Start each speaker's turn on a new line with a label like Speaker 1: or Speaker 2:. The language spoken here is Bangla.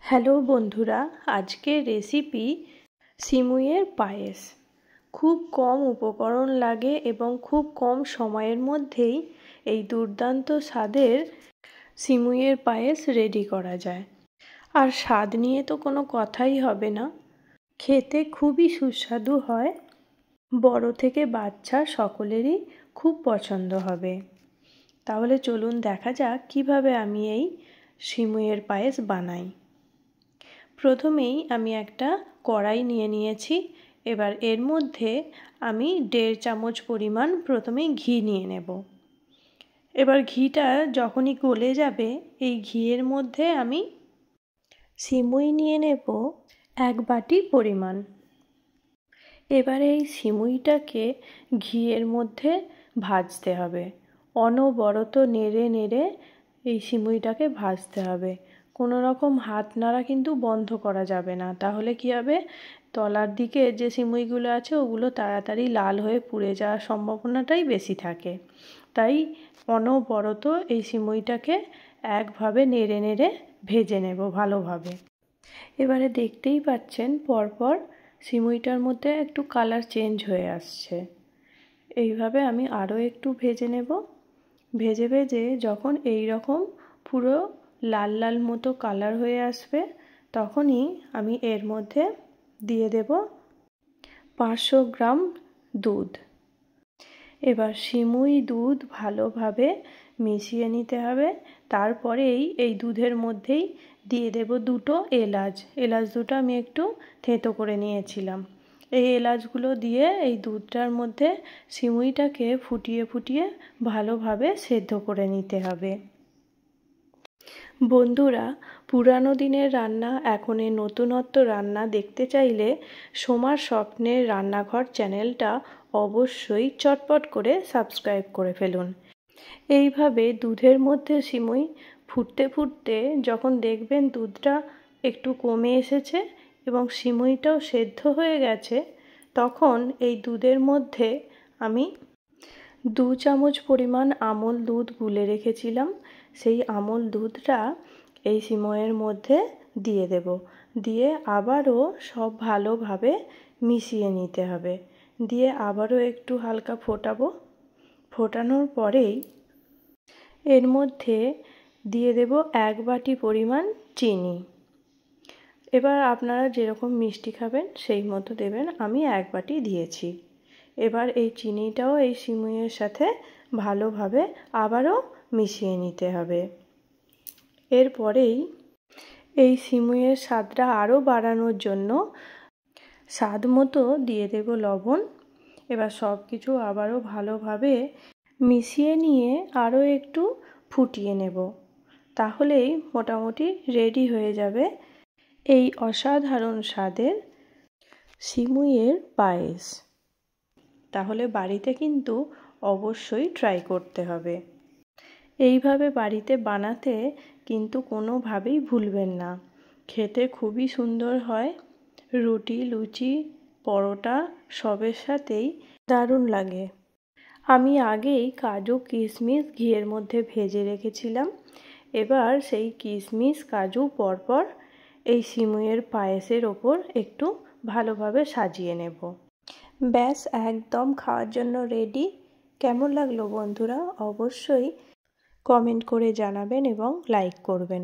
Speaker 1: হ্যালো বন্ধুরা, আজকের রেসিপি সিমুইয়ের পায়েস। খুব কম উপকরণ লাগে এবং খুব কম সময়ের মধ্যেই এই দুর্দান্ত স্বাদের সিমুইয়ের পায়েস রেডি করা যায়। আর স্বাদ নিয়ে তো কোনো কথাই হবে না, খেতে খুবই সুস্বাদু হয়। বড় থেকে বাচ্চা সকলেরই খুব পছন্দ হবে। তাহলে চলুন দেখা যাক কিভাবে আমি এই সিমুইয়ের পায়েস বানাই। প্রথমেই আমি একটা কড়াই নিয়ে নিয়েছি। এবার এর মধ্যে আমি 1.5 চামচ পরিমাণ প্রথমেই ঘি নিয়ে নেব। এবার ঘিটা যখনই গলে যাবে, এই ঘিয়ের মধ্যে আমি সিমুই নিয়ে নেব 1 বাটি পরিমাণ। এবার এই সিমুইটাকে ঘিয়ের মধ্যে ভাজতে হবে। অনবরত নেড়ে নেড়ে এই সিমুইটাকে ভাজতে হবে। কোনো রকম হাত নাড়া কিন্তু বন্ধ করা যাবে না, তাহলে কী হবে, তলার দিকে যে সিমুইগুলো আছে ওগুলো তাড়াতাড়ি লাল হয়ে পুড়ে যাওয়ার সম্ভাবনাটাই বেশি থাকে। তাই অনবরত এই সিমুইটাকে একভাবে নেড়ে নেড়ে ভেজে নেব ভালোভাবে। এবারে দেখতেই পাচ্ছেন পরপর সিমুইটার মধ্যে একটু কালার চেঞ্জ হয়ে আসছে। এইভাবে আমি আরও একটু ভেজে নেব। ভেজে ভেজে যখন এই রকম পুরো লাল লাল মতো কালার হয়ে আসবে, তখনই আমি এর মধ্যে দিয়ে দেব 500 গ্রাম দুধ। এবার সিমুই দুধ ভালোভাবে মিশিয়ে নিতে হবে। তারপরেই এই দুধের মধ্যেই দিয়ে দেব 2টো এলাচ। এলাচ দুটো আমি একটু থেঁতো করে নিয়েছিলাম। এই এলাচগুলো দিয়ে এই দুধটার মধ্যে সিমুইটাকে ফুটিয়ে ফুটিয়ে ভালোভাবে সেদ্ধ করে নিতে হবে। বন্ধুরা, পুরানো দিনের রান্না এখনের নতুনত্ব রান্না দেখতে চাইলে সোমার স্বপ্নের রান্নাঘর চ্যানেলটা অবশ্যই চটপট করে সাবস্ক্রাইব করে ফেলুন। এইভাবে দুধের মধ্যে সিমুই ফুটতে ফুটতে যখন দেখবেন দুধটা একটু কমে এসেছে এবং সিমুইটাও সেদ্ধ হয়ে গেছে, তখন এই দুধের মধ্যে আমি 2 চামচ পরিমাণ আমল দুধ গুলে রেখেছিলাম, সেই আমল দুধটা এই সিমুইয়ের মধ্যে দিয়ে দেব। দিয়ে আবারও সব ভালোভাবে মিশিয়ে নিতে হবে। দিয়ে আবারও একটু হালকা ফোটাবো। ফোটানোর পরেই এর মধ্যে দিয়ে দেব 1 বাটি পরিমাণ চিনি। এবার আপনারা যেরকম মিষ্টি খাবেন সেই মতো দেবেন। আমি 1 বাটি দিয়েছি। এবার এই চিনিটাও এই সিমুইয়ের সাথে ভালোভাবে আবারও মিশিয়ে নিতে হবে। এরপরেই এই সিমুইয়ের স্বাদটা আরও বাড়ানোর জন্য স্বাদ মতো দিয়ে দেব লবণ। এবার সব কিছু আবারও ভালোভাবে মিশিয়ে নিয়ে আরও একটু ফুটিয়ে নেব। তাহলেই মোটামুটি রেডি হয়ে যাবে এই অসাধারণ স্বাদের সিমুইয়ের পায়েস। তাহলে বাড়িতে কিন্তু অবশ্যই ট্রাই করতে হবে। এইভাবে বাড়িতে বানাতে কিন্তু কোনোভাবেই ভুলবেন না। খেতে খুবই সুন্দর হয়। রুটি, লুচি, পরোটা সবের সাথেই দারুণ লাগে। আমি আগেই কাজু কিশমিশ ঘিয়ের মধ্যে ভেজে রেখেছিলাম। এবার সেই কিশমিশ কাজু পরপর এই সিমুইয়ের পায়েসের ওপর একটু ভালোভাবে সাজিয়ে নেব। ব্যাস, একদম খাওয়ার জন্য রেডি। কেমন লাগলো বন্ধুরা? অবশ্যই কমেন্ট করে জানাবেন এবং লাইক করবেন।